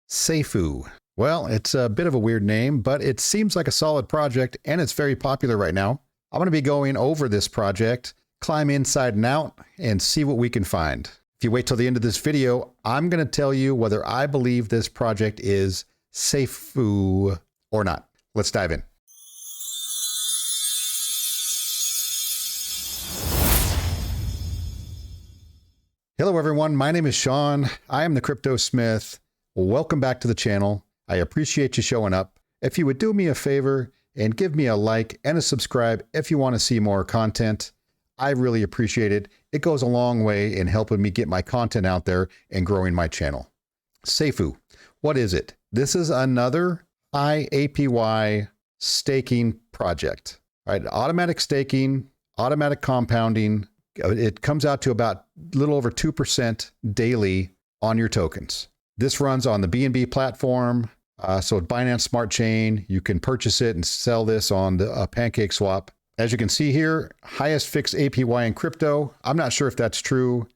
Safuu. Well, it's a bit of a weird name, but it seems like a solid project and it's very popular right now. I'm going to be going over this project, climb inside and out, and see what we can find. If you wait till the end of this video, I'm going to tell you whether I believe this project is Safuu or not. Let's dive in. Hello everyone, my name is Sean. I am the Crypto Smith. Welcome back to the channel. I appreciate you showing up. If you would do me a favor and give me a like and a subscribe if you want to see more content, I really appreciate it. It goes a long way in helping me get my content out there and growing my channel. Safuu, what is it? This is another high APY staking project, right? Automatic staking, automatic compounding. It comes out to about a little over 2% daily on your tokens. This runs on the BNB platform. So Binance Smart Chain, you can purchase it and sell this on the Pancake Swap. As you can see here, highest fixed APY in crypto. I'm not sure if that's true.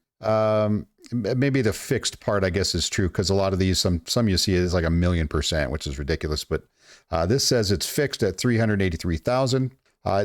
Maybe the fixed part, I guess, is true because a lot of these, some you see is like 1,000,000%, which is ridiculous. But this says it's fixed at 383,000.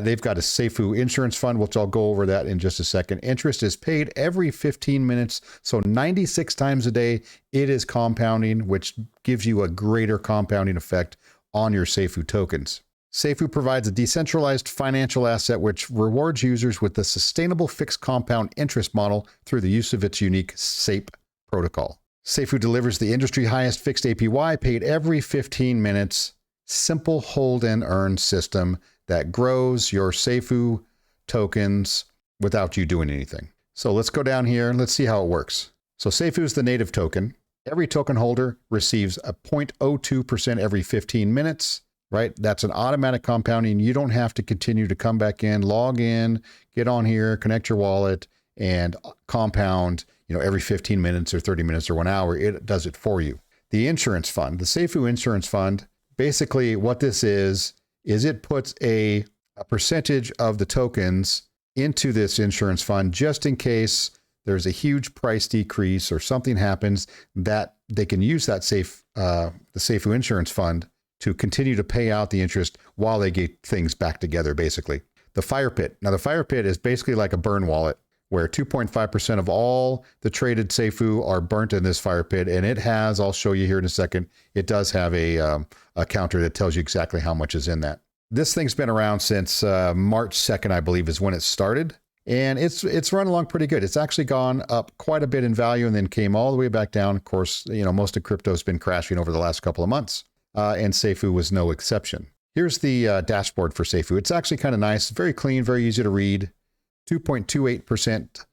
They've got a Safuu insurance fund, which I'll go over that in just a second. Interest is paid every 15 minutes. So 96 times a day, it is compounding, which gives you a greater compounding effect on your Safuu tokens. Safuu provides a decentralized financial asset, which rewards users with the sustainable fixed compound interest model through the use of its unique SAPE protocol. Safuu delivers the industry highest fixed APY paid every 15 minutes, simple hold and earn system that grows your Safuu tokens without you doing anything. So let's go down here and let's see how it works. So Safuu is the native token. Every token holder receives a 0.02% every 15 minutes, right? That's an automatic compounding. You don't have to continue to come back in, log in, get on here, connect your wallet, and compound, every 15 minutes or 30 minutes or 1 hour. It does it for you. The insurance fund, the Safuu insurance fund, basically what this is it puts a percentage of the tokens into this insurance fund just in case there's a huge price decrease or something happens, that they can use that the Safuu insurance fund to continue to pay out the interest while they get things back together, basically. The fire pit. Now, the fire pit is basically like a burn wallet where 2.5% of all the traded Safuu are burnt in this fire pit. And it has, I'll show you here in a second, it does have a counter that tells you exactly how much is in that. This thing's been around since March 2nd, I believe, is when it started. And it's run along pretty good. It's actually gone up quite a bit in value and then came all the way back down. Of course, most of crypto's been crashing over the last couple of months. And Safuu was no exception. Here's the dashboard for Safuu. It's actually kind of nice, very clean, very easy to read. 2.28%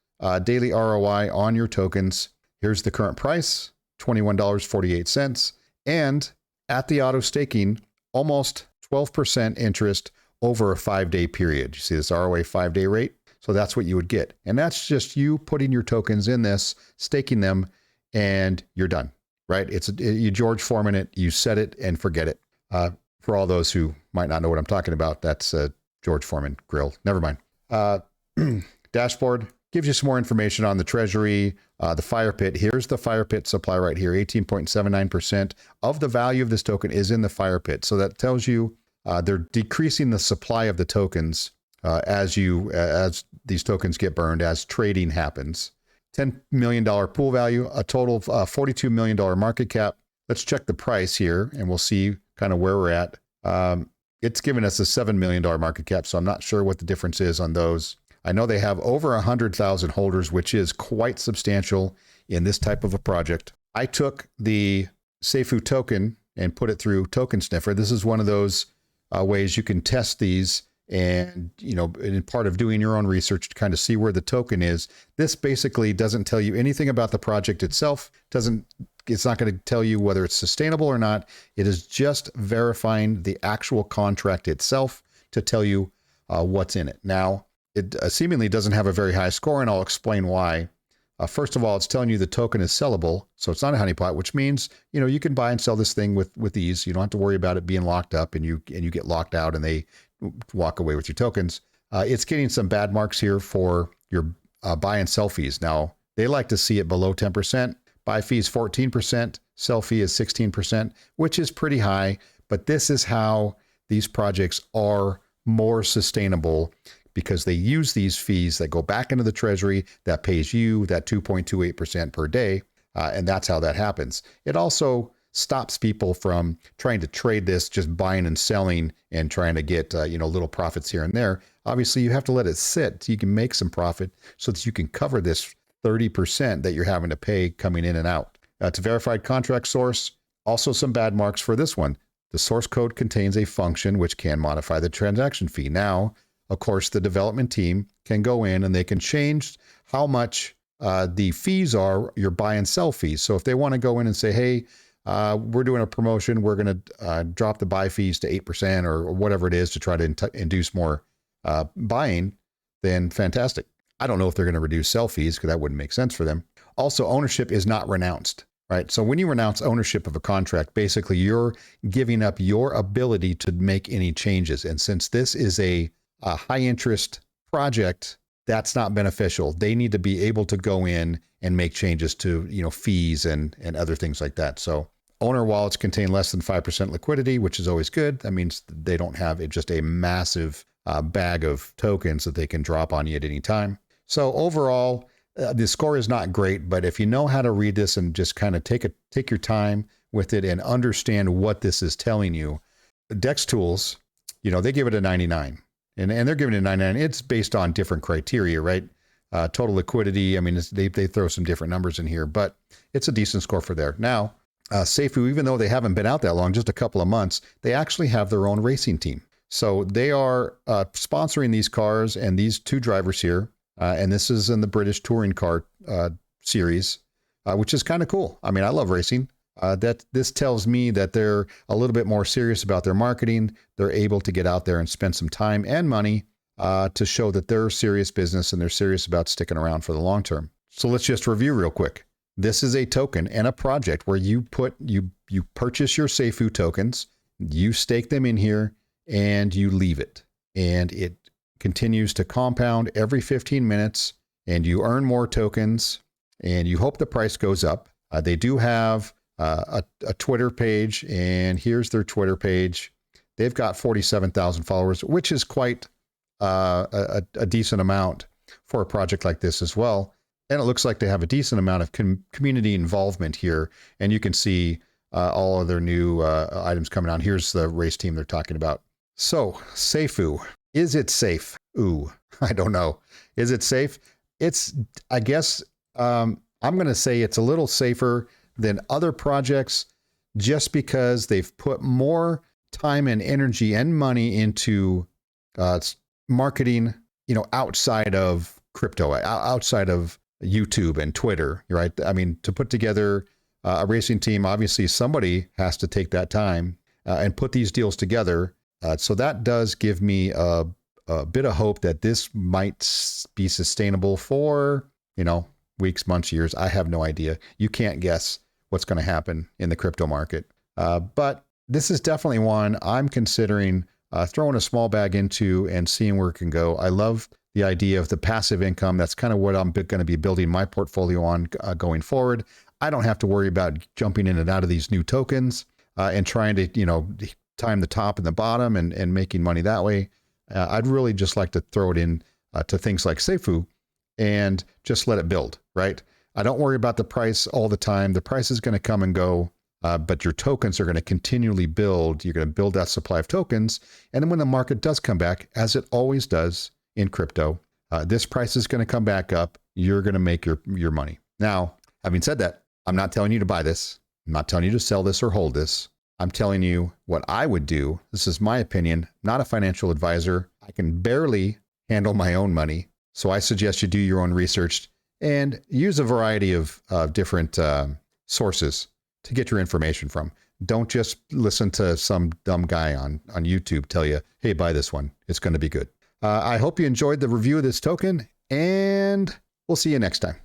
daily ROI on your tokens. Here's the current price, $21.48. And at the auto staking, almost 12% interest over a 5-day period. You see this ROA 5-day rate? So that's what you would get. And that's just you putting your tokens in this, staking them, and you're done, right? You George Foreman it, you set it and forget it. For all those who might not know what I'm talking about, that's George Foreman grill. Never mind. Dashboard gives you some more information on the treasury, the fire pit. Here's the fire pit supply right here. 18.79% of the value of this token is in the fire pit. So that tells you they're decreasing the supply of the tokens as these tokens get burned, as trading happens. $10 million pool value, a total of $42 million market cap. Let's check the price here and we'll see kind of where we're at. It's given us a $7 million market cap, so I'm not sure what the difference is on those. I know they have over 100,000 holders, which is quite substantial in this type of a project. I took the Safuu token and put it through Token Sniffer. This is one of those ways you can test these and, in part of doing your own research to kind of see where the token is. This basically doesn't tell you anything about the project itself. It's not going to tell you whether it's sustainable or not. It is just verifying the actual contract itself to tell you what's in it. Now, it seemingly doesn't have a very high score, and I'll explain why. First of all, it's telling you the token is sellable, so it's not a honeypot, which means you can buy and sell this thing with ease. You don't have to worry about it being locked up, and you get locked out, and they walk away with your tokens. It's getting some bad marks here for your buy and sell fees. Now, they like to see it below 10%. Buy fees 14%, Sell fee is 16%, which is pretty high, but this is how these projects are more sustainable because they use these fees that go back into the treasury that pays you that 2.28% per day. And that's how that happens. It also stops people from trying to trade this, just buying and selling and trying to get, little profits here and there. Obviously, you have to let it sit so you can make some profit so that you can cover this 30% that you're having to pay coming in and out. It's a verified contract source. Also some bad marks for this one. The source code contains a function which can modify the transaction fee. Now, of course, the development team can go in and they can change how much the fees are, your buy and sell fees. So if they want to go in and say, hey, we're doing a promotion, we're going to drop the buy fees to 8% or whatever it is to try to induce more buying, then fantastic. I don't know if they're going to reduce sell fees because that wouldn't make sense for them. Also, ownership is not renounced, right? So when you renounce ownership of a contract, basically you're giving up your ability to make any changes. And since this is a high interest project, that's not beneficial. They need to be able to go in and make changes to, fees and other things like that. So owner wallets contain less than 5% liquidity, which is always good. That means they don't have just a massive bag of tokens that they can drop on you at any time. So overall, the score is not great, but if you know how to read this and just kind of take your time with it and understand what this is telling you, Dex Tools, they give it a 99. And they're giving it a 99. It's based on different criteria, right? Total liquidity. I mean, they throw some different numbers in here, but it's a decent score for there. Now, Safuu, even though they haven't been out that long, just a couple of months, they actually have their own racing team. So they are sponsoring these cars and these two drivers here. And this is in the British touring car series, which is kind of cool. I mean, I love racing. This tells me that they're a little bit more serious about their marketing. They're able to get out there and spend some time and money to show that they're serious business and they're serious about sticking around for the long term. So let's just review real quick. This is a token and a project where you purchase your Safuu tokens, you stake them in here, and you leave it. And it continues to compound every 15 minutes, and you earn more tokens, and you hope the price goes up. They do have a Twitter page, and here's their Twitter page. They've got 47,000 followers, which is quite a decent amount for a project like this as well. And it looks like they have a decent amount of community involvement here, and you can see all of their new items coming out. Here's the race team they're talking about. So, Safuu. Is it safe? Ooh, I don't know. Is it safe? I guess, I'm going to say it's a little safer than other projects just because they've put more time and energy and money into marketing, outside of crypto, outside of YouTube and Twitter, right? I mean, to put together a racing team, obviously somebody has to take that time and put these deals together. So that does give me a bit of hope that this might be sustainable for, weeks, months, years. I have no idea. You can't guess what's going to happen in the crypto market. But this is definitely one I'm considering throwing a small bag into and seeing where it can go. I love the idea of the passive income. That's kind of what I'm going to be building my portfolio on going forward. I don't have to worry about jumping in and out of these new tokens and trying to, time the top and the bottom and making money that way. I'd really just like to throw it in to things like Safuu and just let it build, right? I don't worry about the price all the time. The price is going to come and go, but your tokens are going to continually build. You're going to build that supply of tokens. And then when the market does come back, as it always does in crypto, this price is going to come back up. You're going to make your money. Now, having said that, I'm not telling you to buy this. I'm not telling you to sell this or hold this. I'm telling you what I would do. This is my opinion, not a financial advisor. I can barely handle my own money. So I suggest you do your own research and use a variety of different sources to get your information from. Don't just listen to some dumb guy on YouTube tell you, hey, buy this one. It's going to be good. I hope you enjoyed the review of this token, and we'll see you next time.